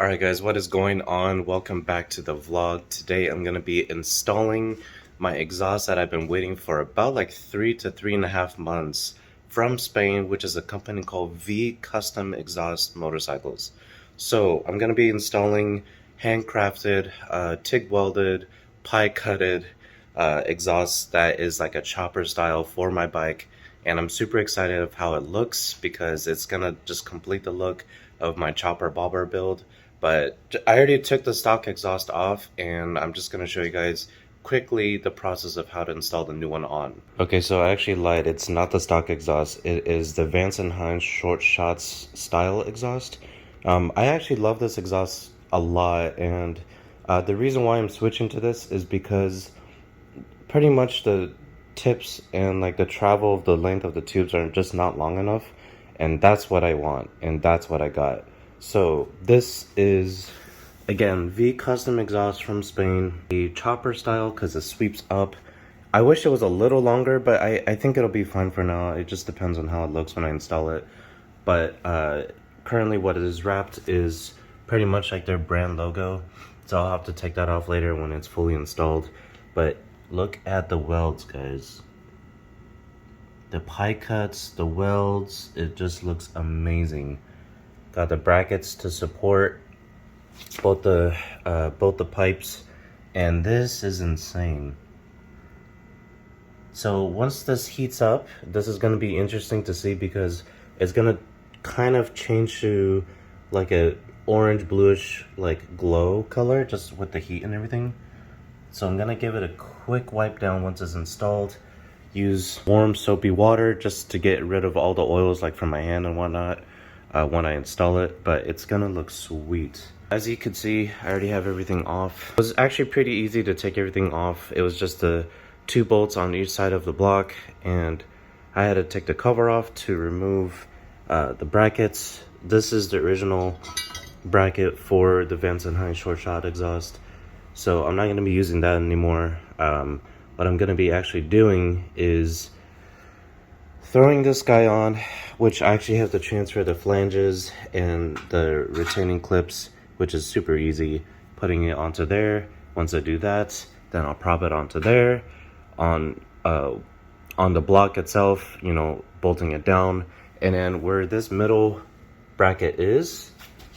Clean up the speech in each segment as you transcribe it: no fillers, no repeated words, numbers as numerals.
Alright guys, what is going on? Welcome back to the vlog. Today I'm going to be installing my exhaust that I've been waiting for about like 3 to 3.5 months from Spain, which is a company called V Custom Exhaust Motorcycles. So I'm going to be installing handcrafted, TIG welded, pie cutted exhaust that is like a chopper style for my bike. And I'm super excited of how it looks because it's going to just complete the look of my chopper bobber build. But I already took the stock exhaust off, and I'm just going to show you guys quickly the process of how to install the new one on. Okay, so I actually lied. It's not the stock exhaust. It is the Vance & Hines Short Shots style exhaust. I actually love this exhaust a lot, and the reason why I'm switching to this is because pretty much the tips and like the travel of the length of the tubes are just not long enough, and that's what I want, and that's what I got. So this is, again, V Custom Exhaust from Spain, a chopper style because it sweeps up. I wish it was a little longer, but I think it'll be fine for now. It just depends on how it looks when I install it. But currently what it is wrapped is pretty much like their brand logo. So I'll have to take that off later when it's fully installed. But look at the welds, guys. The pie cuts, the welds, it just looks amazing. Got the brackets to support both the pipes, and this is insane. So once this heats up, this is going to be interesting to see because it's going to kind of change to like a orange bluish like glow color just with the heat and everything. So I'm going to give it a quick wipe down once it's installed. Use warm soapy water just to get rid of all the oils like from my hand and whatnot when I install it, but it's gonna look sweet. As you can see, I already have everything off. It was actually pretty easy to take everything off. It was just the 2 bolts on each side of the block, and I had to take the cover off to remove the brackets. This is the original bracket for the Vance & Hines Short Shot exhaust, so I'm not going to be using that anymore. What I'm going to be actually doing is throwing this guy on, which I actually have to transfer the flanges and the retaining clips, which is super easy. Putting it onto there. Once I do that, then I'll prop it onto there. On the block itself, you know, bolting it down. And then where this middle bracket is,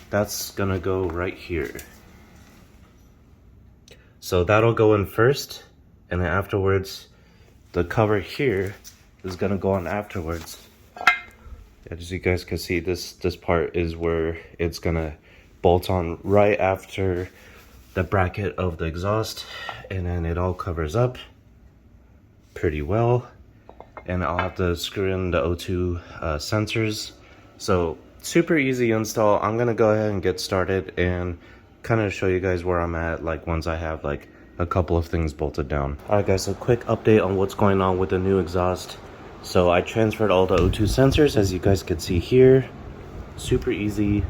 that's gonna go right here. So that'll go in first, and then afterwards, the cover here is gonna go on afterwards. As you guys can see, this part is where it's gonna bolt on right after the bracket of the exhaust, and then it all covers up pretty well. And I'll have to screw in the O2 sensors. So super easy install. I'm gonna go ahead and get started and kind of show you guys where I'm at, like once I have like a couple of things bolted down. Alright guys, so quick update on what's going on with the new exhaust. So I transferred all the O2 sensors, as you guys can see here. Super easy.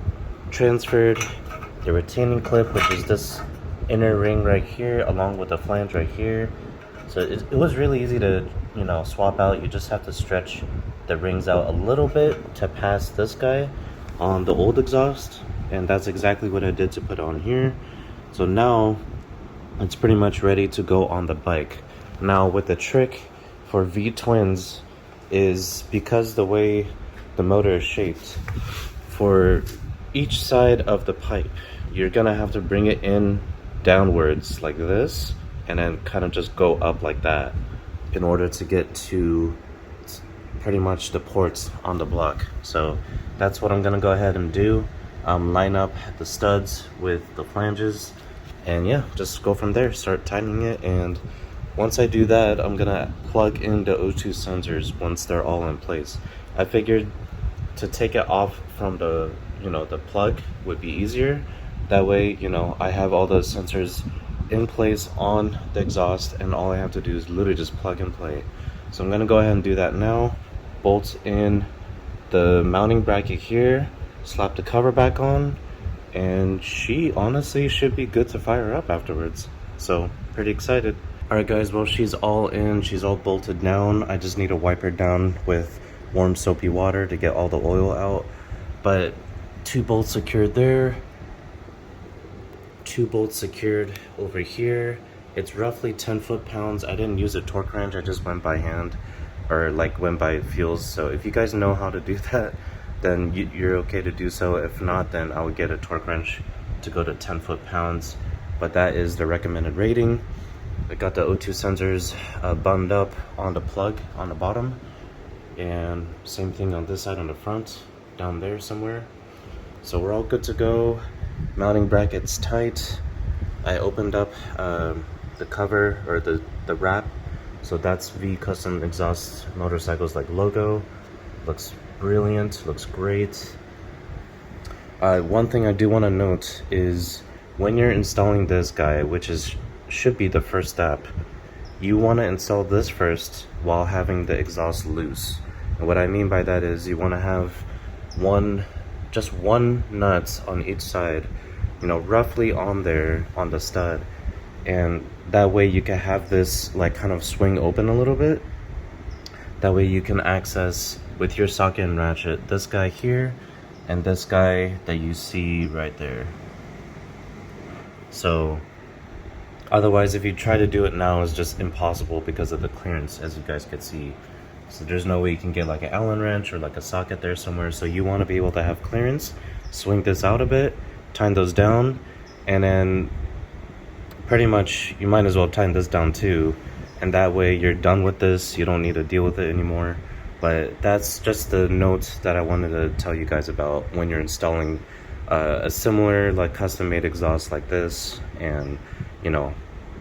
Transferred the retaining clip, which is this inner ring right here, along with the flange right here. So it was really easy to, you know, swap out. You just have to stretch the rings out a little bit to pass this guy on the old exhaust. And that's exactly what I did to put on here. So now it's pretty much ready to go on the bike. Now with the trick for V-twins is because the way the motor is shaped, for each side of the pipe, you're gonna have to bring it in downwards like this, and then kind of just go up like that in order to get to pretty much the ports on the block. So that's what I'm gonna go ahead and do. Line up the studs with the flanges, and yeah, just go from there, start tightening it. And once I do that, I'm gonna plug in the O2 sensors once they're all in place. I figured to take it off from the, you know, the plug would be easier. That way, you know, I have all the sensors in place on the exhaust, and all I have to do is literally just plug and play. So I'm gonna go ahead and do that now. Bolt in the mounting bracket here, slap the cover back on, and she honestly should be good to fire up afterwards. So pretty excited. Alright guys, well, she's all in, she's all bolted down. I just need to wipe her down with warm soapy water to get all the oil out. But 2 bolts secured there, 2 bolts secured over here. It's roughly 10 foot-pounds. I didn't use a torque wrench, I just went by hand, or like went by feels. So if you guys know how to do that, then you're okay to do so. If not, then I would get a torque wrench to go to 10 foot-pounds. But that is the recommended rating. I got the O2 sensors buttoned up on the plug on the bottom, and same thing on this side on the front, down there somewhere. So we're all good to go. Mounting brackets tight. I opened up the cover, or the wrap. So that's V Custom Exhaust Motorcycles like logo. Looks brilliant, looks great. One thing I do want to note is when you're installing this guy, which should be the first step, you want to install this first while having the exhaust loose. And what I mean by that is you want to have just one nut on each side, you know, roughly on there on the stud, and that way you can have this like kind of swing open a little bit. That way you can access with your socket and ratchet this guy here and this guy that you see right there. So otherwise, if you try to do it now, it's just impossible because of the clearance, as you guys can see. So there's no way you can get like an Allen wrench or like a socket there somewhere. So you want to be able to have clearance, swing this out a bit, tighten those down, and then pretty much you might as well tighten this down too. And that way you're done with this. You don't need to deal with it anymore. But that's just the note that I wanted to tell you guys about when you're installing a similar like custom made exhaust like this, and you know,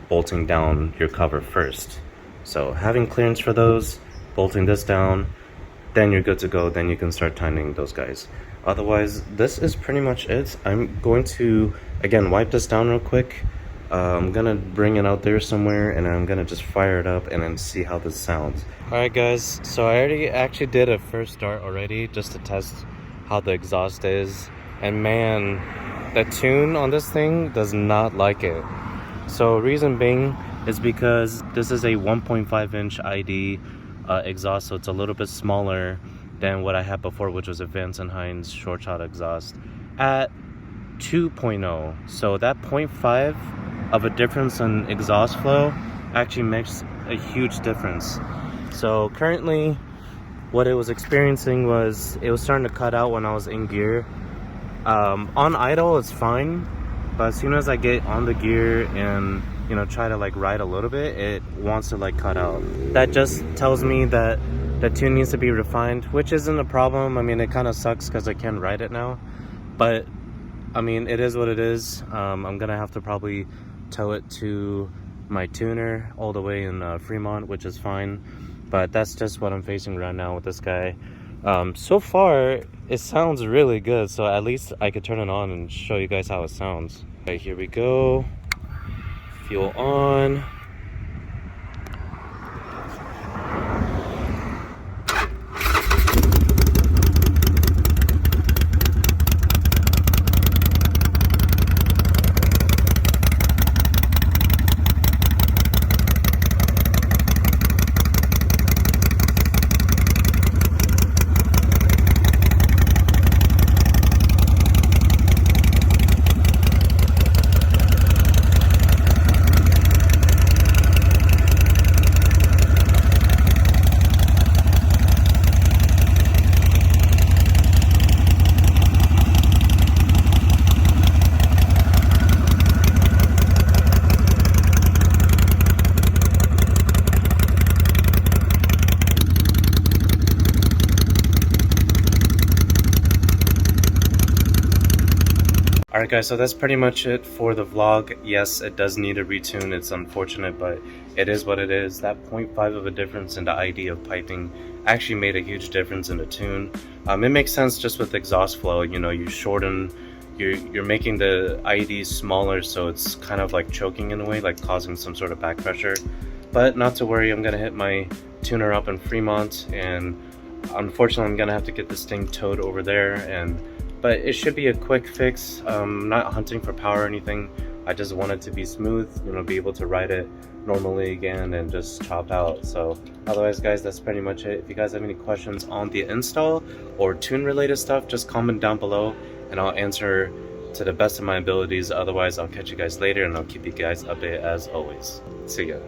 bolting down your cover first. So having clearance for those, bolting this down, then you're good to go. Then you can start tightening those guys. Otherwise, this is pretty much it. I'm going to again wipe this down real quick. I'm gonna bring it out there somewhere, and I'm gonna just fire it up and then see how this sounds. Alright guys, so I actually did a first start already just to test how the exhaust is, and man, the tune on this thing does not like it. So reason being is because this is a 1.5 inch ID exhaust, so it's a little bit smaller than what I had before, which was a Vance & Hines short shot exhaust at 2.0. So that 0.5 of a difference in exhaust flow actually makes a huge difference. So currently what it was experiencing was it was starting to cut out when I was in gear. On idle it's fine, but as soon as I get on the gear and, you know, try to like ride a little bit, it wants to like cut out. That just tells me that the tune needs to be refined, which isn't a problem. I mean, it kind of sucks because I can't ride it now, but I mean, it is what it is. I'm gonna have to probably tow it to my tuner all the way in Fremont, which is fine, but that's just what I'm facing right now with this guy. So far it sounds really good, so at least I could turn it on and show you guys how it sounds. Okay, here we go. Fuel on. Alright guys, so that's pretty much it for the vlog. Yes, it does need a retune. It's unfortunate, but it is what it is. That 0.5 of a difference in the ID of piping actually made a huge difference in the tune. It makes sense just with exhaust flow. You know, you shorten, you're making the ID smaller, so it's kind of like choking in a way, like causing some sort of back pressure. But not to worry, I'm gonna hit my tuner up in Fremont, and unfortunately I'm gonna have to get this thing towed over there, but it should be a quick fix. I'm not hunting for power or anything. I just want it to be smooth, you know, be able to ride it normally again and just chop out. So otherwise guys, that's pretty much it. If you guys have any questions on the install or tune related stuff, just comment down below and I'll answer to the best of my abilities. Otherwise, I'll catch you guys later and I'll keep you guys updated as always. See ya.